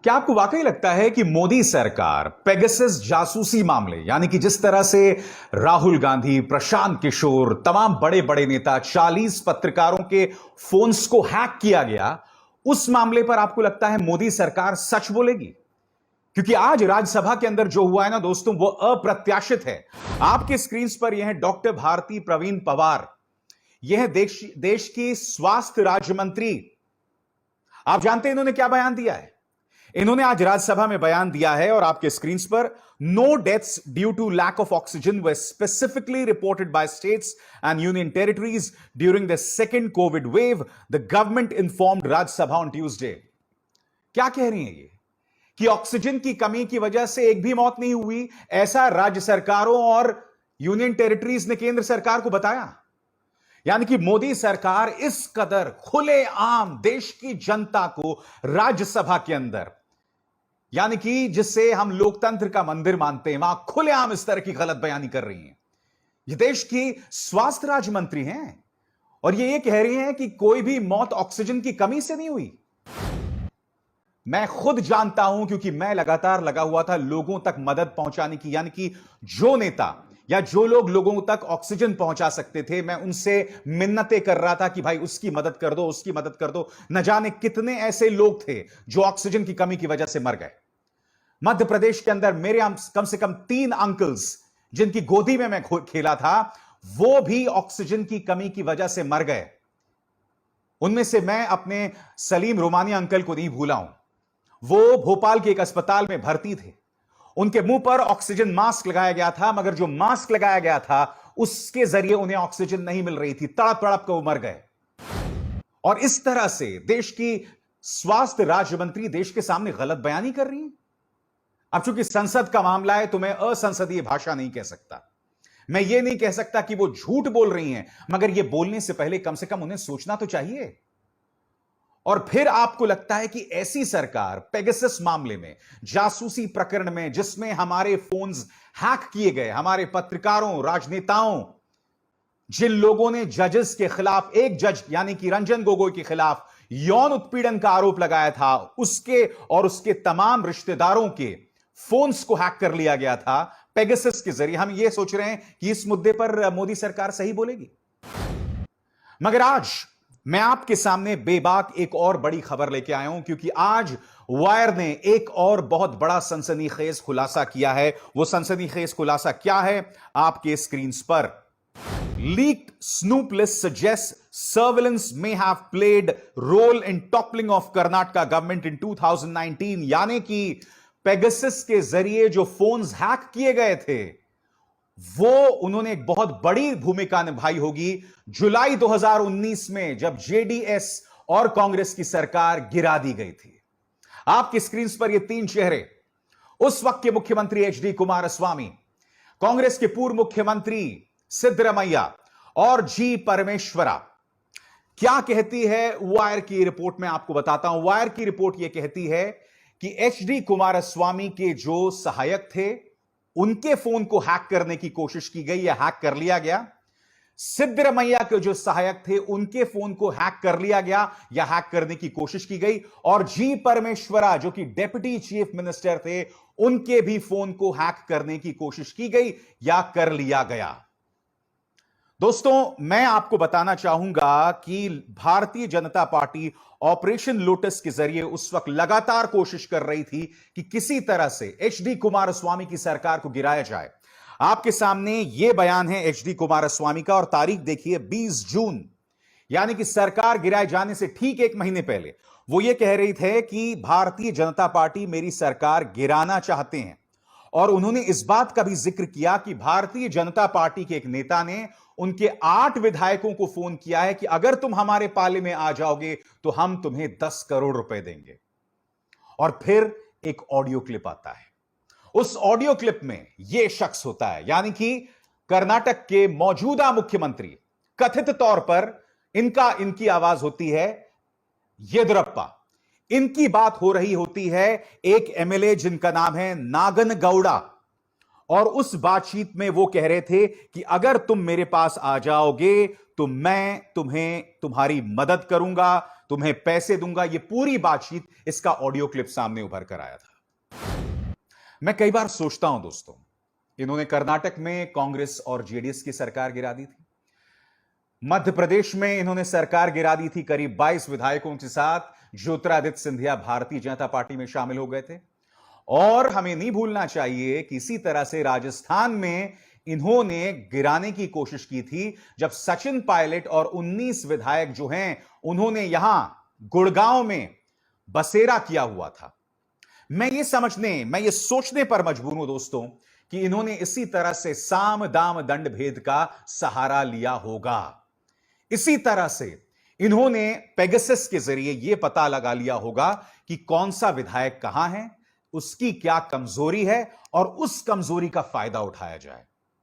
क्या आपको वाकई लगता है कि मोदी सरकार पेगासस जासूसी मामले यानी कि जिस तरह से राहुल गांधी, प्रशांत किशोर, तमाम बड़े बड़े नेता, 40 पत्रकारों के फोन्स को हैक किया गया, उस मामले पर आपको लगता है मोदी सरकार सच बोलेगी? क्योंकि आज राज्यसभा के अंदर जो हुआ है ना दोस्तों, वो अप्रत्याशित है। आपके स्क्रीन पर यह है डॉक्टर भारती प्रवीण पवार, यह देश की स्वास्थ्य राज्य मंत्री। आप जानते हैं इन्होंने क्या बयान दिया है? इन्होंने आज राज्यसभा में बयान दिया है और आपके स्क्रीन पर, no deaths due to lack of oxygen were specifically reported by states and union territories during the second COVID wave, the government informed Rajya Sabha on Tuesday. क्या कह रही है ये? कि ऑक्सीजन की कमी की वजह से एक भी मौत नहीं हुई, ऐसा राज्य सरकारों और यूनियन टेरिटरीज ने केंद्र सरकार को बताया। यानी कि मोदी सरकार इस कदर खुलेआम देश की जनता को राज्यसभा के अंदर, यानी कि जिससे हम लोकतंत्र का मंदिर मानते हैं, वहां खुलेआम इस तरह की गलत बयानी कर रही हैं। ये देश की स्वास्थ्य राज्य मंत्री हैं और ये कह रही हैं कि कोई भी मौत ऑक्सीजन की कमी से नहीं हुई। मैं खुद जानता हूं क्योंकि मैं लगातार लगा हुआ था लोगों तक मदद पहुंचाने की, यानी कि जो नेता या जो लोग लोगों तक ऑक्सीजन पहुंचा सकते थे, मैं उनसे मिन्नतें कर रहा था कि भाई उसकी मदद कर दो, उसकी मदद कर दो। न जाने कितने ऐसे लोग थे जो ऑक्सीजन की कमी की वजह से मर गए। मध्य प्रदेश के अंदर मेरे कम से कम 3 अंकल्स जिनकी गोदी में मैं खेला था, वो भी ऑक्सीजन की कमी की वजह से मर गए। उनमें से मैं अपने सलीम रोमानी अंकल को नहीं भूला हूं। वो भोपाल के एक अस्पताल में भर्ती थे। उनके मुंह पर ऑक्सीजन मास्क लगाया गया था, मगर जो मास्क लगाया गया था उसके जरिए उन्हें ऑक्सीजन नहीं मिल रही थी। तड़प तड़प कर वो मर गए। और इस तरह से देश की स्वास्थ्य राज्य मंत्री देश के सामने गलत बयानी कर रही है। अब चूंकि संसद का मामला है तो मैं असंसदीय भाषा नहीं कह सकता, मैं ये नहीं कह सकता कि वो झूठ बोल रही हैं, मगर ये बोलने से पहले कम से कम उन्हें सोचना तो चाहिए। और फिर आपको लगता है कि ऐसी सरकार पेगासस मामले में, जासूसी प्रकरण में, जिसमें हमारे फोन्स हैक किए गए, हमारे पत्रकारों, राजनेताओं, जिन लोगों ने जजेस के खिलाफ, एक जज यानी कि रंजन गोगोई के खिलाफ यौन उत्पीड़न का आरोप लगाया था, उसके और उसके तमाम रिश्तेदारों के फोन्स को हैक कर लिया गया था पेगासस के जरिए। हम यह सोच रहे हैं कि इस मुद्दे पर मोदी सरकार सही बोलेगी। मगर आज मैं आपके सामने बेबाक एक और बड़ी खबर लेके आया हूं, क्योंकि आज वायर ने एक और बहुत बड़ा सनसनीखेज खुलासा किया है। वो सनसनीखेज खुलासा क्या है? आपके स्क्रीन पर, leaked snoop list suggest surveillance may have played role in toppling of Karnataka government in 2019। यानी कि पेगासस के जरिए जो फोन्स हैक किए गए थे, वो उन्होंने एक बहुत बड़ी भूमिका निभाई होगी जुलाई 2019 में, जब जेडीएस और कांग्रेस की सरकार गिरा दी गई थी। आपकी स्क्रीन पर ये 3 चेहरे, उस वक्त के मुख्यमंत्री एचडी कुमारस्वामी, कांग्रेस के पूर्व मुख्यमंत्री सिद्धरमैया और जी परमेश्वरा। क्या कहती है वायर की रिपोर्ट? में आपको बताता हूं। वायर की रिपोर्ट यह कहती है कि एचडी कुमारस्वामी के जो सहायक थे, उनके फोन को हैक करने की कोशिश की गई या हैक कर लिया गया। सिद्धरमैया के जो सहायक थे, उनके फोन को हैक कर लिया गया या हैक करने की कोशिश की गई। और जी परमेश्वरा जो कि डेप्यूटी चीफ मिनिस्टर थे, उनके भी फोन को हैक करने की कोशिश की गई या कर लिया गया। दोस्तों, मैं आपको बताना चाहूंगा कि Bharatiya Janata party operation lotus के जरिए उस वक्त लगातार कोशिश कर रही थी कि किसी तरह से एचडी कुमारस्वामी की सरकार को गिराया जाए। आपके सामने यह बयान है एचडी कुमारस्वामी का, और तारीख देखिए 20 जून, यानी कि सरकार गिराए जाने से ठीक 1 महीने पहले वो ये कह रही थे कि भारतीय जनता पार्टी मेरी सरकार गिराना चाहते हैं। और उन्होंने इस बात का भी जिक्र किया कि भारतीय जनता पार्टी के एक नेता ने उनके 8 विधायकों को फोन किया है कि अगर तुम हमारे पाले में आ जाओगे तो हम तुम्हें 10 करोड़ रुपए देंगे। और फिर एक ऑडियो क्लिप आता है। उस ऑडियो क्लिप में यह शख्स होता है, यानी कि कर्नाटक के मौजूदा मुख्यमंत्री, कथित तौर पर इनकी आवाज होती है येदियुरप्पा। इनकी बात हो रही होती है एक एमएलए जिनका नाम है नागन गौड़ा। और उस बातचीत में वो कह रहे थे कि अगर तुम मेरे पास आ जाओगे तो मैं तुम्हारी मदद करूंगा, तुम्हें पैसे दूंगा, यह पूरी बातचीत, इसका ऑडियो क्लिप सामने उभर कर आया था। मैं कई बार सोचता हूं दोस्तों, इन्होंने कर्नाटक में कांग्रेस और जेडीएस की सरकार गिरा दी थी, मध्य प्रदेश में इन्होंने सरकार गिरा दी थी करीब 22 विधायकों के साथ, ज्योतिरादित्य सिंधिया भारतीय जनता पार्टी में शामिल हो गए थे। और हमें नहीं भूलना चाहिए कि इसी तरह से राजस्थान में इन्होंने गिराने की कोशिश की थी, जब सचिन पायलट और 19 विधायक जो हैं उन्होंने यहां गुड़गांव में बसेरा किया हुआ था। मैं ये सोचने पर मजबूर हूं दोस्तों कि इन्होंने इसी तरह से साम दाम दंड भेद का सहारा लिया होगा। इसी तरह से इन्होंने पेगासस के जरिए यह पता लगा लिया होगा कि कौन सा विधायक कहां है, उसकी क्या कमजोरी है और उस कमजोरी का फायदा उठाया जाए।